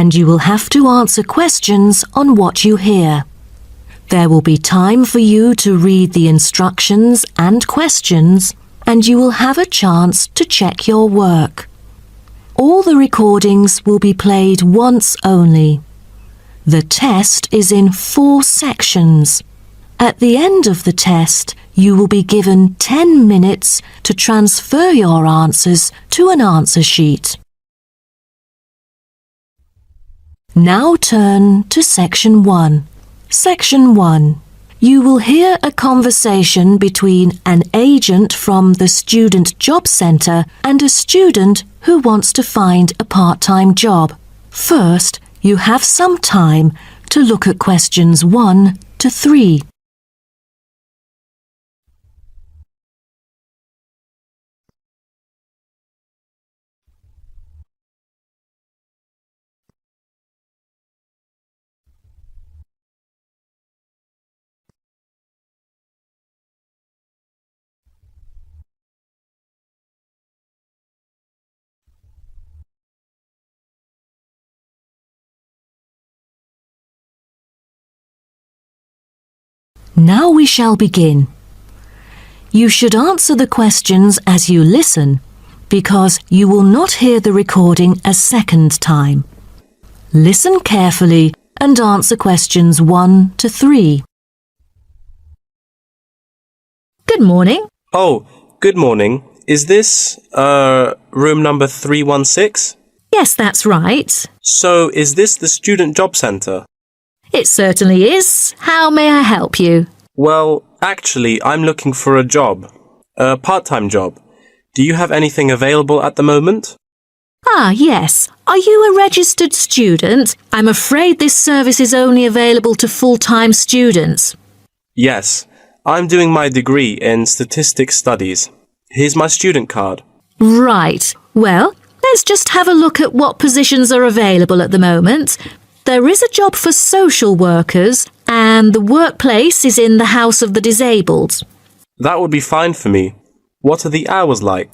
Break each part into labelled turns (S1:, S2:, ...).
S1: and you will have to answer questions on what you hear. There will be time for you to read the instructions and questions, and you will have a chance to check your work. All the recordings will be played once only. The test is in 4 sections. At the end of the test, you will be given 10 minutes to transfer your answers to an answer sheet. Now turn to Section 1. Section 1. You will hear a conversation between an agent from the Student Job Centre and a student who wants to find a part-time job. First, you have some time to look at questions 1 to 3. Now we shall begin. You should answer the questions as you listen, because you will not hear the recording a second time. Listen carefully and answer questions 1 to 3. Good morning.
S2: Oh, good morning. Is this, room number 316?
S1: Yes, that's right.
S2: So, is this the Student Job Centre?
S1: It certainly is. How may I help you?
S2: Well, actually, I'm looking for a job. A part-time job. Do you have anything available at the moment?
S1: Ah, yes. Are you a registered student? I'm afraid this service is only available to full-time students.
S2: Yes. I'm doing my degree in statistics studies. Here's my student card.
S1: Right. Well, let's just have a look at what positions are available at the moment. There is a job for social workers, and the workplace is in the House of the Disabled.
S2: That would be fine for me. What are the hours like?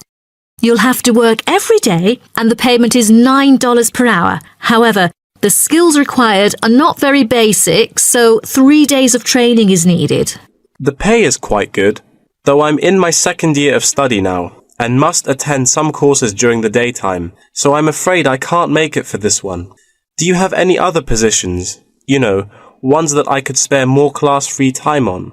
S1: You'll have to work every day, and the payment is $9 per hour. However, the skills required are not very basic, so 3 days of training is needed.
S2: The pay is quite good, though I'm in my second year of study now, and must attend some courses during the daytime, so I'm afraid I can't make it for this one. Do you have any other positions? You know, ones that I could spare more class-free time on?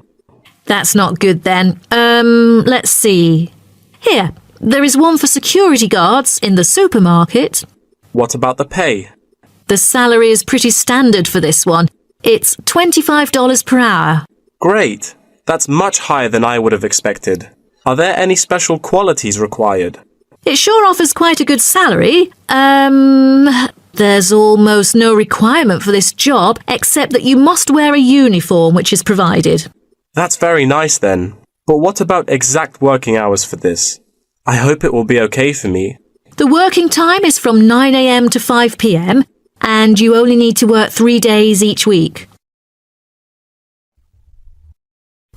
S1: That's not good then. Let's see. Here, there is one for security guards in the supermarket.
S2: What about the pay?
S1: The salary is pretty standard for this one. It's $25 per hour.
S2: Great! That's much higher than I would have expected. Are there any special qualities required?
S1: It sure offers quite a good salary. There's almost no requirement for this job, except that you must wear a uniform which is provided.
S2: That's very nice then. But what about exact working hours for this? I hope it will be okay for me.
S1: The working time is from 9 a.m. to 5 p.m, and you only need to work 3 days each week.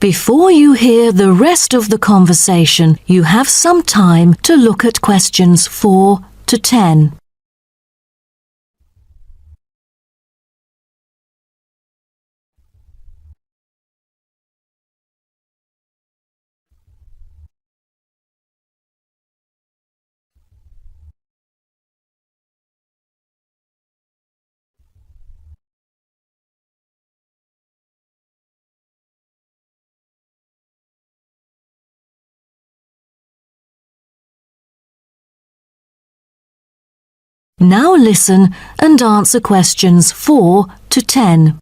S1: Before you hear the rest of the conversation, you have some time to look at questions 4 to 10. Now listen and answer questions 4 to 10.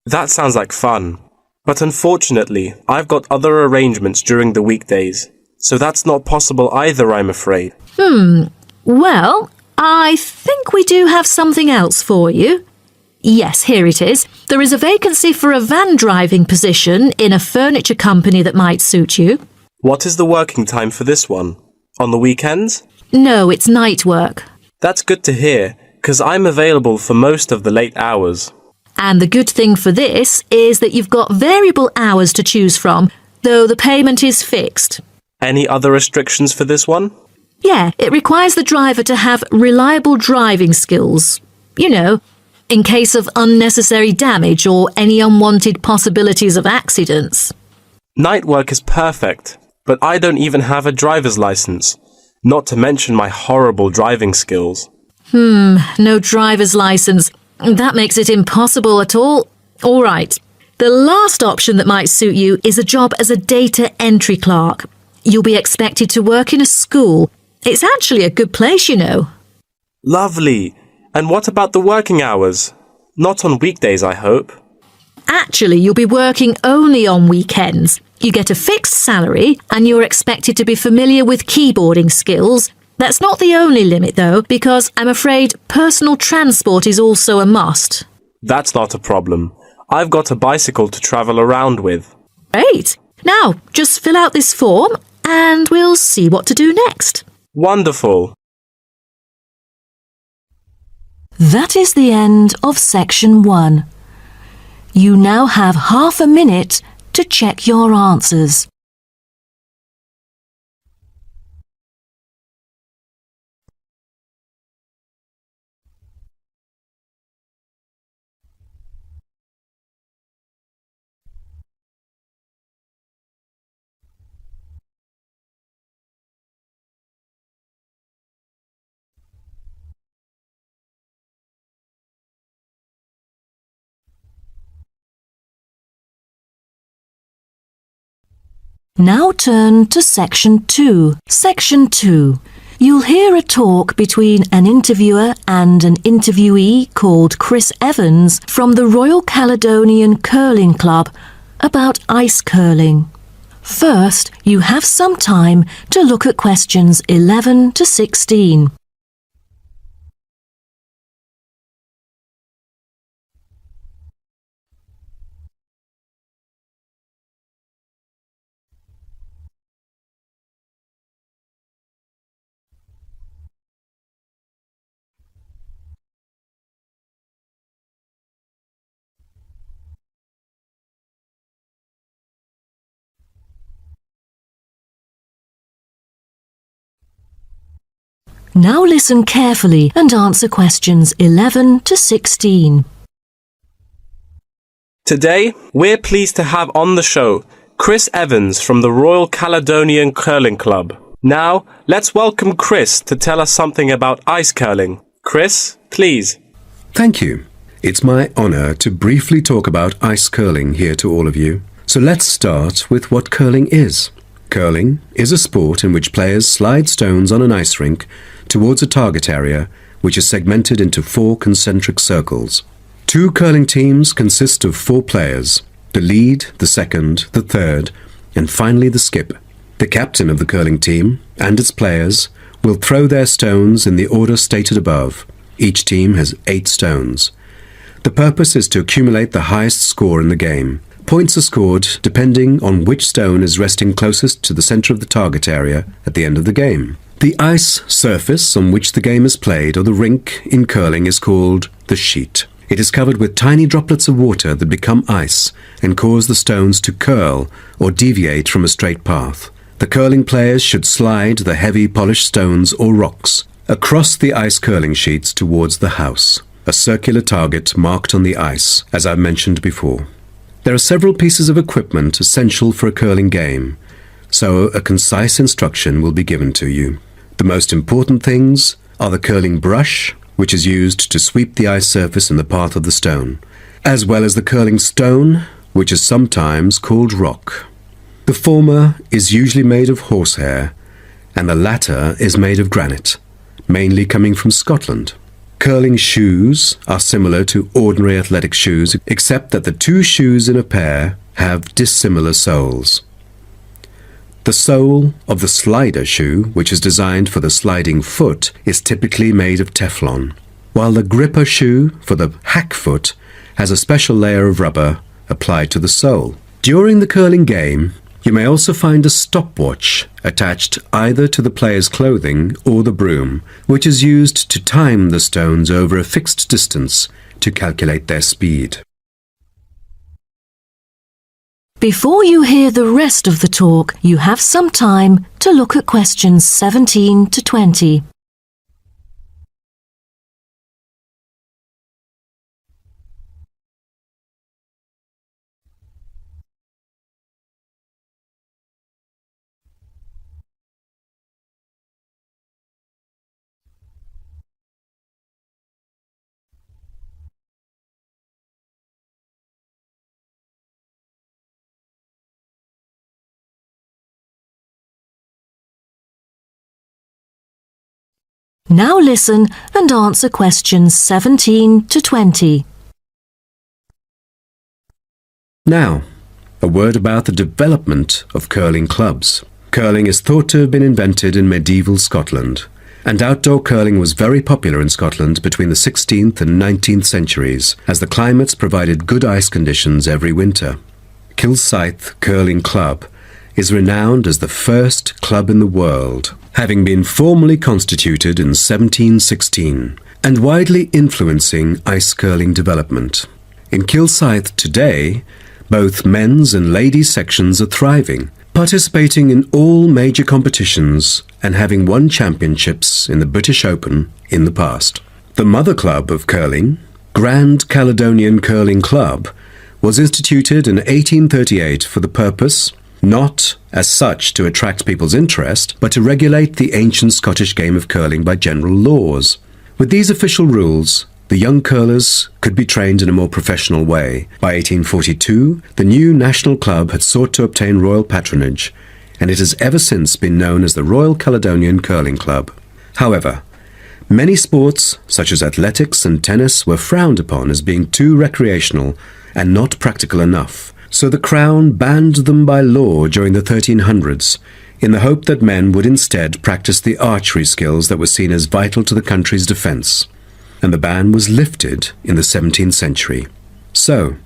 S2: That sounds like fun. But unfortunately, I've got other arrangements during the weekdays, so that's not possible either, I'm afraid.
S1: Well, I think we do have something else for you. Yes, here it is. There is a vacancy for a van driving position in a furniture company that might suit you.
S2: What is the working time for this one? On the weekends?
S1: No, it's night work.
S2: That's good to hear, 'cause I'm available for most of the late hours.
S1: And the good thing for this is that you've got variable hours to choose from, though the payment is fixed.
S2: Any other restrictions for this one?
S1: Yeah, it requires the driver to have reliable driving skills. You know, in case of unnecessary damage or any unwanted possibilities of accidents.
S2: Night work is perfect, but I don't even have a driver's license, not to mention my horrible driving skills.
S1: No driver's license. That makes it impossible at all. All right. The last option that might suit you is a job as a data entry clerk. You'll be expected to work in a school. It's actually a good place, you know.
S2: Lovely. And what about the working hours? Not on weekdays, I hope.
S1: Actually, you'll be working only on weekends. You get a fixed salary and you're expected to be familiar with keyboarding skills. That's not the only limit, though, because I'm afraid personal transport is also a must.
S2: That's not a problem. I've got a bicycle to travel around with.
S1: Great. Now, just fill out this form and we'll see what to do next.
S2: Wonderful.
S1: That is the end of section 1. You now have half a minute to check your answers. Now turn to section 2. Section 2. You'll hear a talk between an interviewer and an interviewee called Chris Evans from the Royal Caledonian Curling Club about ice curling. First, you have some time to look at questions 11 to 16. Now listen carefully and answer questions 11 to 16.
S2: Today, we're pleased to have on the show Chris Evans from the Royal Caledonian Curling Club. Now, let's welcome Chris to tell us something about ice curling. Chris, please.
S3: Thank you. It's my honour to briefly talk about ice curling here to all of you. So let's start with what curling is. Curling is a sport in which players slide stones on an ice rink towards a target area which is segmented into 4 concentric circles. 2 curling teams consist of 4 players, the lead, the second, the third, and finally the skip. The captain of the curling team and its players will throw their stones in the order stated above. Each team has 8 stones. The purpose is to accumulate the highest score in the game. Points are scored depending on which stone is resting closest to the centre of the target area at the end of the game. The ice surface on which the game is played, or the rink in curling, is called the sheet. It is covered with tiny droplets of water that become ice and cause the stones to curl or deviate from a straight path. The curling players should slide the heavy polished stones or rocks across the ice curling sheets towards the house, a circular target marked on the ice, as I mentioned before. There are several pieces of equipment essential for a curling game, so a concise instruction will be given to you. The most important things are the curling brush, which is used to sweep the ice surface in the path of the stone, as well as the curling stone, which is sometimes called rock. The former is usually made of horsehair, and the latter is made of granite, mainly coming from Scotland. Curling shoes are similar to ordinary athletic shoes, except that the 2 shoes in a pair have dissimilar soles. The sole of the slider shoe, which is designed for the sliding foot, is typically made of Teflon, while the gripper shoe for the hack foot has a special layer of rubber applied to the sole. During the curling game, you may also find a stopwatch attached either to the player's clothing or the broom, which is used to time the stones over a fixed distance to calculate their speed.
S1: Before you hear the rest of the talk, you have some time to look at questions 17 to 20. Now listen and answer questions 17 to 20.
S3: Now, a word about the development of curling clubs. Curling is thought to have been invented in medieval Scotland, and outdoor curling was very popular in Scotland between the 16th and 19th centuries, as the climates provided good ice conditions every winter. Kilsyth Curling Club is renowned as the first club in the world, having been formally constituted in 1716, and widely influencing ice curling development. In Kilsyth today, both men's and ladies' sections are thriving, participating in all major competitions and having won championships in the British Open in the past. The mother club of curling, Grand Caledonian Curling Club, was instituted in 1838 for the purpose, not as such to attract people's interest, but to regulate the ancient Scottish game of curling by general laws. With these official rules, the young curlers could be trained in a more professional way. By 1842, the new national club had sought to obtain royal patronage, and it has ever since been known as the Royal Caledonian Curling Club. However, many sports, such as athletics and tennis, were frowned upon as being too recreational and not practical enough, so the Crown banned them by law during the 1300s, in the hope that men would instead practice the archery skills that were seen as vital to the country's defence, and the ban was lifted in the 17th century. So,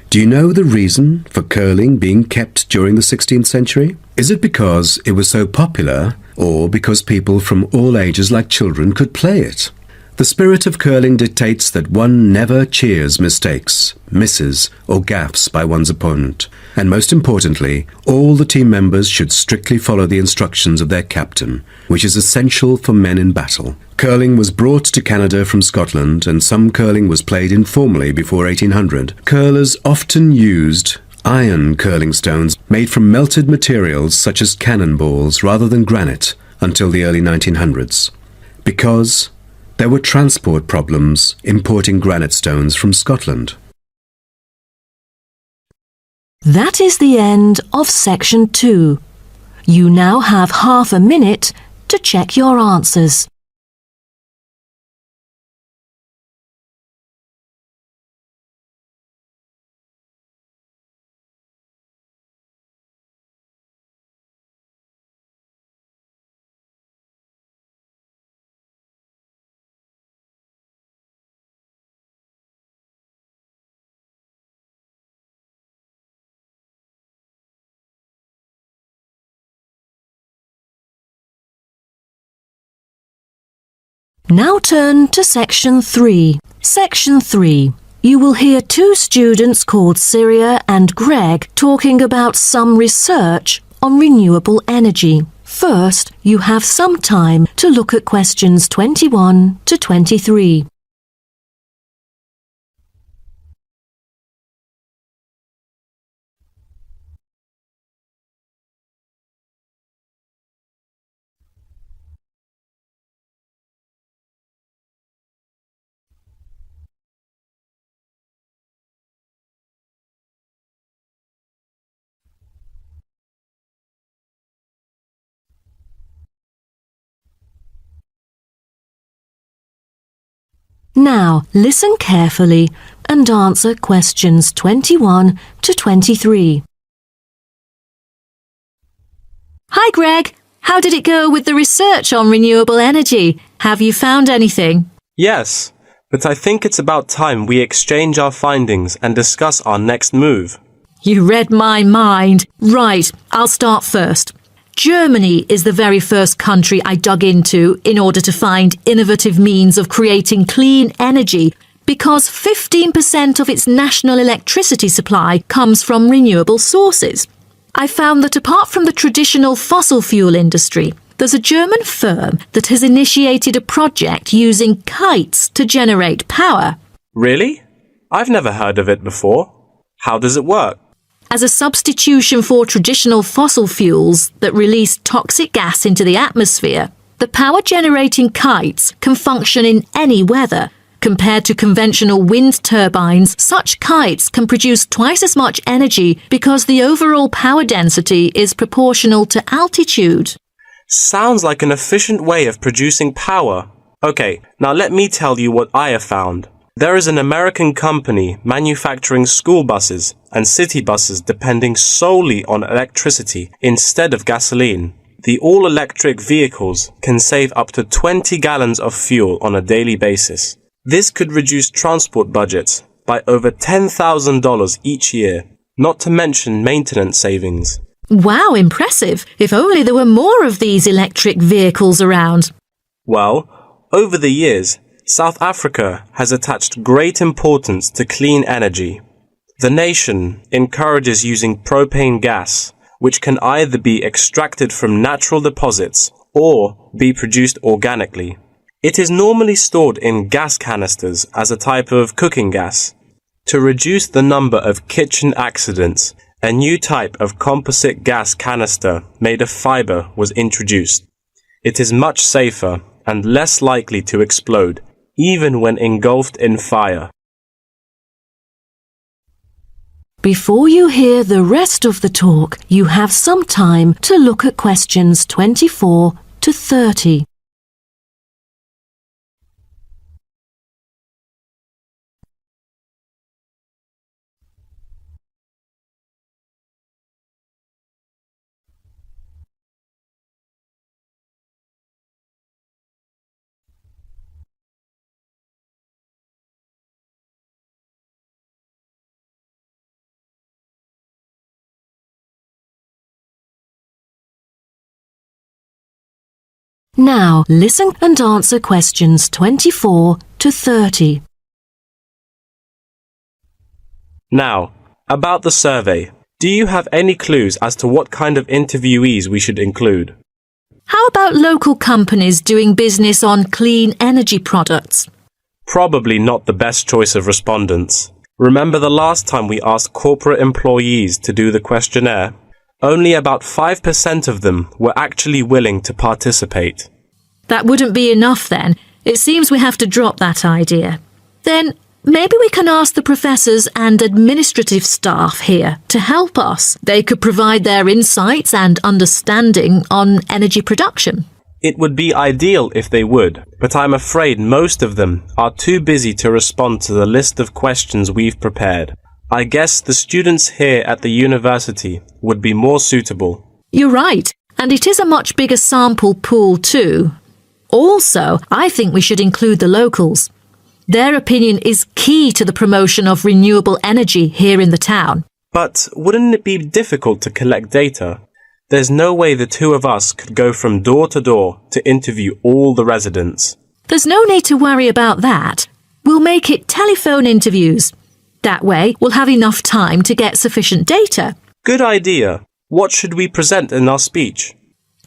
S3: do you know the reason for curling being kept during the 16th century? Is it because it was so popular, or because people from all ages like children could play it? The spirit of curling dictates that one never cheers mistakes, misses, or gaffes by one's opponent, and most importantly, all the team members should strictly follow the instructions of their captain, which is essential for men in battle. Curling was brought to Canada from Scotland, and some curling was played informally before 1800. Curlers often used iron curling stones made from melted materials such as cannonballs rather than granite until the early 1900s, because there were transport problems importing granite stones from Scotland.
S1: That is the end of section 2. You now have half a minute to check your answers. Now turn to section 3. Section 3. You will hear two students called Syria and Greg talking about some research on renewable energy. First, you have some time to look at questions 21 to 23. Now, listen carefully and answer questions 21 to 23. Hi, Greg. How did it go with the research on renewable energy? Have you found anything?
S2: Yes, but I think it's about time we exchange our findings and discuss our next move.
S1: You read my mind. Right, I'll start first. Germany is the very first country I dug into in order to find innovative means of creating clean energy because 15% of its national electricity supply comes from renewable sources. I found that apart from the traditional fossil fuel industry, there's a German firm that has initiated a project using kites to generate power.
S2: Really? I've never heard of it before. How does it work?
S1: As a substitution for traditional fossil fuels that release toxic gas into the atmosphere, the power-generating kites can function in any weather. Compared to conventional wind turbines, such kites can produce twice as much energy because the overall power density is proportional to altitude.
S2: Sounds like an efficient way of producing power. Okay, now let me tell you what I have found. There is an American company manufacturing school buses and city buses depending solely on electricity instead of gasoline. The all-electric vehicles can save up to 20 gallons of fuel on a daily basis. This could reduce transport budgets by over $10,000 each year, not to mention maintenance savings.
S1: Wow, impressive! If only there were more of these electric vehicles around.
S2: Well, over the years, South Africa has attached great importance to clean energy. The nation encourages using propane gas, which can either be extracted from natural deposits or be produced organically. It is normally stored in gas canisters as a type of cooking gas. To reduce the number of kitchen accidents, a new type of composite gas canister made of fiber was introduced. It is much safer and less likely to explode, even when engulfed in fire.
S1: Before you hear the rest of the talk, you have some time to look at questions 24 to 30. Now, listen and answer questions 24 to 30.
S2: Now, about the survey. Do you have any clues as to what kind of interviewees we should include?
S1: How about local companies doing business on clean energy products?
S2: Probably not the best choice of respondents. Remember the last time we asked corporate employees to do the questionnaire? Only about 5% of them were actually willing to participate.
S1: That wouldn't be enough then. It seems we have to drop that idea. Then maybe we can ask the professors and administrative staff here to help us. They could provide their insights and understanding on energy production.
S2: It would be ideal if they would, but I'm afraid most of them are too busy to respond to the list of questions we've prepared. I guess the students here at the university would be more suitable.
S1: You're right, and it is a much bigger sample pool too. Also, I think we should include the locals. Their opinion is key to the promotion of renewable energy here in the town.
S2: But wouldn't it be difficult to collect data? There's no way the two of us could go from door to door to interview all the residents.
S1: There's no need to worry about that. We'll make it telephone interviews. That way, we'll have enough time to get sufficient data.
S2: Good idea. What should we present in our speech?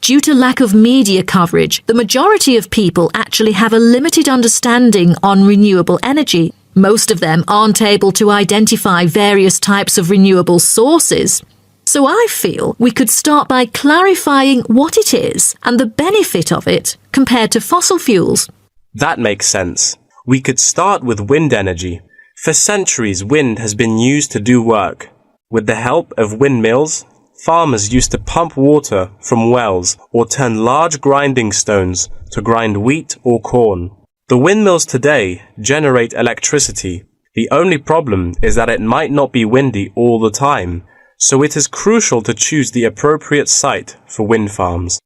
S1: Due to lack of media coverage, the majority of people actually have a limited understanding on renewable energy. Most of them aren't able to identify various types of renewable sources. So I feel we could start by clarifying what it is and the benefit of it compared to fossil fuels.
S2: That makes sense. We could start with wind energy. For centuries, wind has been used to do work. With the help of windmills, farmers used to pump water from wells or turn large grinding stones to grind wheat or corn. The windmills today generate electricity. The only problem is that it might not be windy all the time, so it is crucial to choose the appropriate site for wind farms.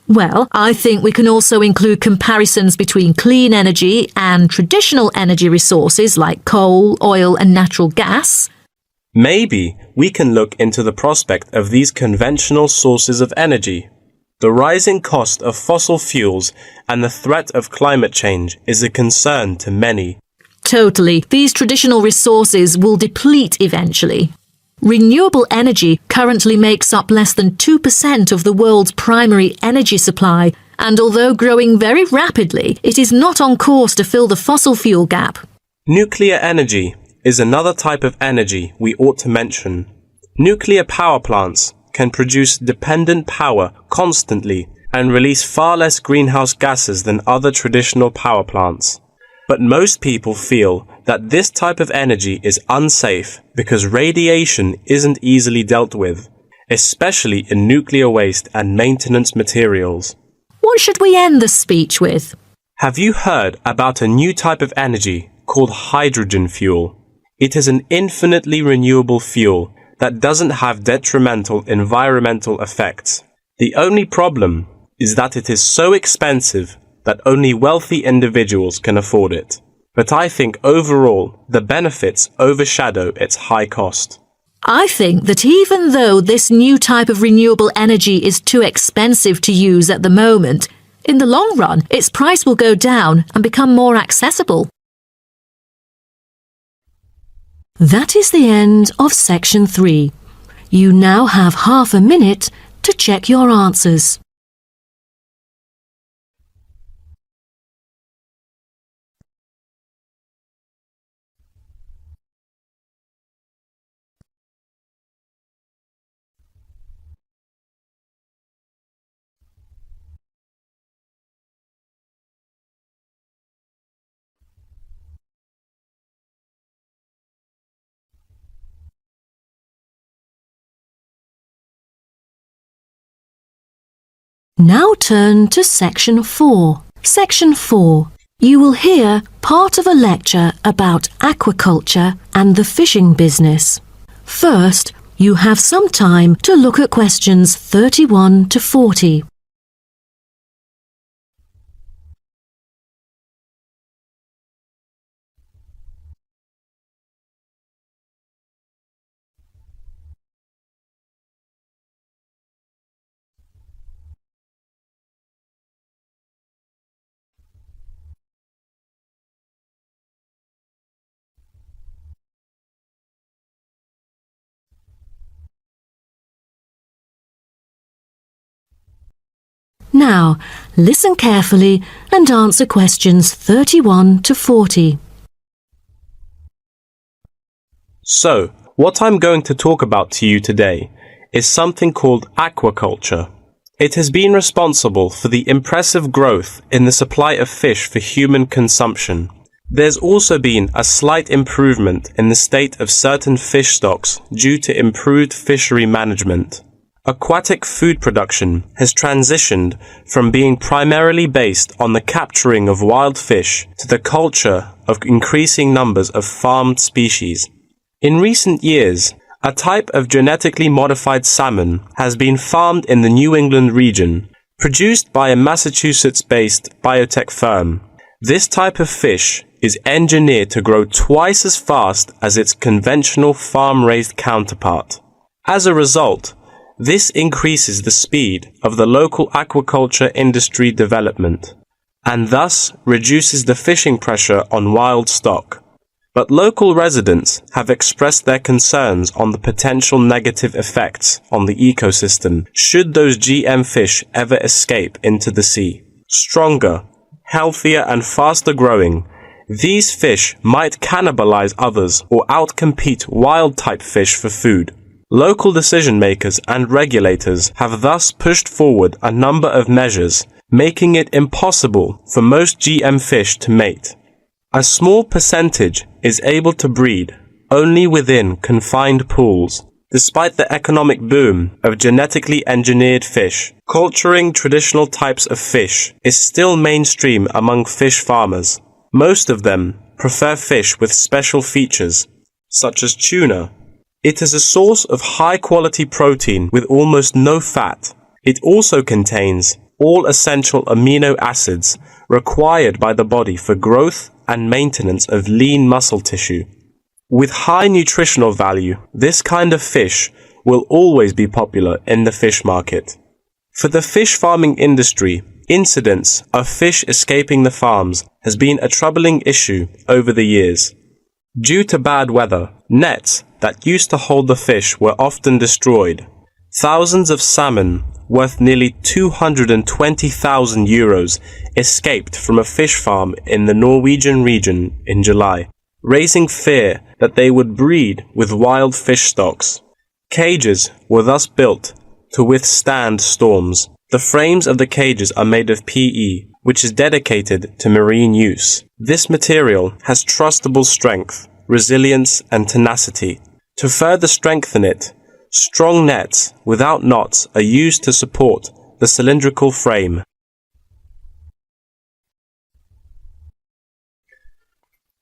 S1: Well, I think we can also include comparisons between clean energy and traditional energy resources like coal, oil and natural gas.
S2: Maybe we can look into the prospect of these conventional sources of energy. The rising cost of fossil fuels and the threat of climate change is a concern to many.
S1: Totally. These traditional resources will deplete eventually. Renewable energy currently makes up less than 2% of the world's primary energy supply, and although growing very rapidly, it is not on course to fill the fossil fuel gap.
S2: Nuclear energy is another type of energy we ought to mention. Nuclear power plants can produce dependent power constantly and release far less greenhouse gases than other traditional power plants. But most people feel that this type of energy is unsafe because radiation isn't easily dealt with, especially in nuclear waste and maintenance materials.
S1: What should we end the speech with?
S2: Have you heard about a new type of energy called hydrogen fuel? It is an infinitely renewable fuel that doesn't have detrimental environmental effects. The only problem is that it is so expensive that only wealthy individuals can afford it. But I think overall the benefits overshadow its high cost.
S1: I think that even though this new type of renewable energy is too expensive to use at the moment, in the long run its price will go down and become more accessible. That is the end of section 3. You now have half a minute to check your answers. Now turn to section 4. Section 4. You will hear part of a lecture about aquaculture and the fishing business. First, you have some time to look at questions 31 to 40. Now, listen carefully and answer questions 31 to 40.
S2: So, what I'm going to talk about to you today is something called aquaculture. It has been responsible for the impressive growth in the supply of fish for human consumption. There's also been a slight improvement in the state of certain fish stocks due to improved fishery management. Aquatic food production has transitioned from being primarily based on the capturing of wild fish to the culture of increasing numbers of farmed species. In recent years, a type of genetically modified salmon has been farmed in the New England region, produced by a Massachusetts-based biotech firm. This type of fish is engineered to grow twice as fast as its conventional farm-raised counterpart. As a result, this increases the speed of the local aquaculture industry development, and thus reduces the fishing pressure on wild stock. But local residents have expressed their concerns on the potential negative effects on the ecosystem should those GM fish ever escape into the sea. Stronger, healthier and faster growing, these fish might cannibalize others or outcompete wild-type fish for food. Local decision makers and regulators have thus pushed forward a number of measures, making it impossible for most GM fish to mate. A small percentage is able to breed only within confined pools. Despite the economic boom of genetically engineered fish, culturing traditional types of fish is still mainstream among fish farmers. Most of them prefer fish with special features, such as tuna. It is a source of high-quality protein with almost no fat. It also contains all essential amino acids required by the body for growth and maintenance of lean muscle tissue. With high nutritional value, this kind of fish will always be popular in the fish market. For the fish farming industry, Incidents of fish escaping the farms has been a troubling issue over the years. Due to bad weather, nets that used to hold the fish were often destroyed. Thousands of salmon, worth nearly €220,000, escaped from a fish farm in the Norwegian region in July, raising fear that they would breed with wild fish stocks. Cages were thus built to withstand storms. The frames of the cages are made of PE, which is dedicated to marine use. This material has trustable strength, resilience, and tenacity. To further strengthen it, strong nets without knots are used to support the cylindrical frame.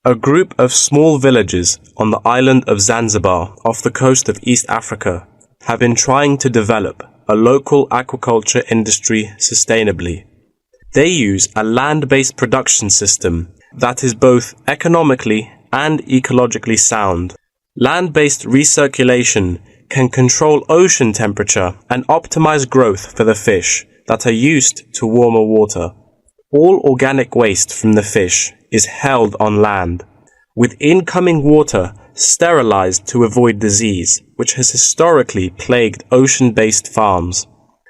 S2: A group of small villages on the island of Zanzibar off the coast of East Africa have been trying to develop a local aquaculture industry sustainably. They use a land-based production system that is both economically and ecologically sound. Land-based recirculation can control ocean temperature and optimize growth for the fish that are used to warmer water. All organic waste from the fish is held on land, with incoming water sterilized to avoid disease, which has historically plagued ocean-based farms.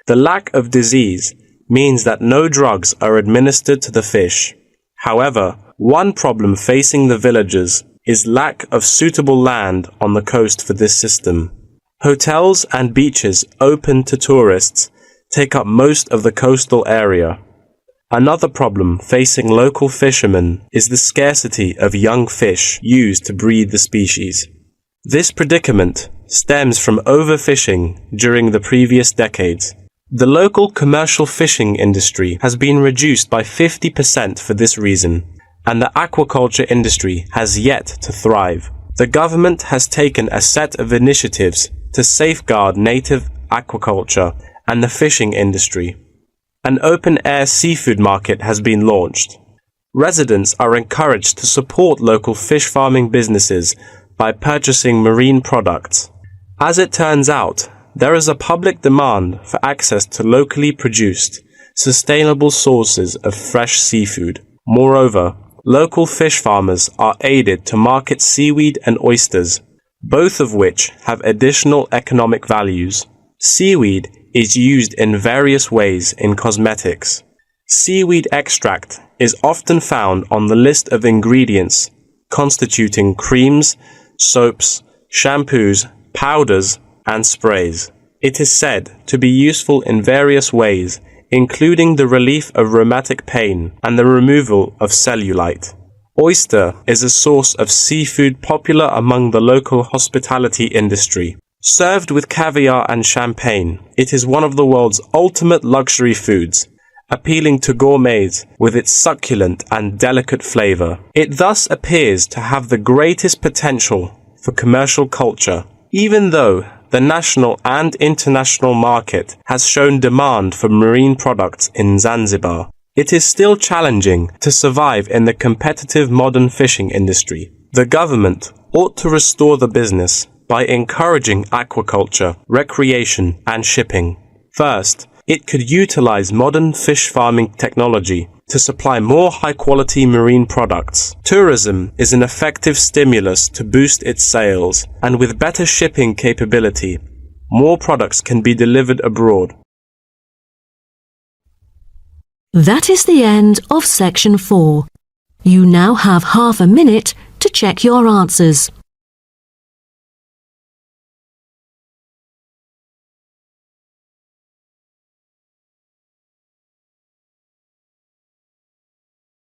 S2: The lack of disease means that no drugs are administered to the fish. However, one problem facing the villagers is lack of suitable land on the coast for this system. Hotels and beaches open to tourists take up most of the coastal area. Another problem facing local fishermen is the scarcity of young fish used to breed the species. This predicament stems from overfishing during the previous decades. The local commercial fishing industry has been reduced by 50% for this reason, and the aquaculture industry has yet to thrive. The government has taken a set of initiatives to safeguard native aquaculture and the fishing industry. An open-air seafood market has been launched. Residents are encouraged to support local fish farming businesses by purchasing marine products. As it turns out, there is a public demand for access to locally produced, sustainable sources of fresh seafood. Moreover, local fish farmers are aided to market seaweed and oysters, both of which have additional economic values. Seaweed is used in various ways in cosmetics. Seaweed extract is often found on the list of ingredients constituting creams, soaps, shampoos, powders, and sprays. It is said to be useful in various ways, including the relief of rheumatic pain and the removal of cellulite. Oyster is a source of seafood popular among the local hospitality industry. Served with caviar and champagne, it is one of the world's ultimate luxury foods, appealing to gourmets with its succulent and delicate flavor. It thus appears to have the greatest potential for commercial culture, even though the national and international market has shown demand for marine products in Zanzibar. It is still challenging to survive in the competitive modern fishing industry. The government ought to restore the business by encouraging aquaculture, recreation, and shipping. First, it could utilize modern fish farming technology to supply more high-quality marine products. Tourism is an effective stimulus to boost its sales, and with better shipping capability, more products can be delivered abroad.
S1: That is the end of section 4. You now have half a minute to check your answers.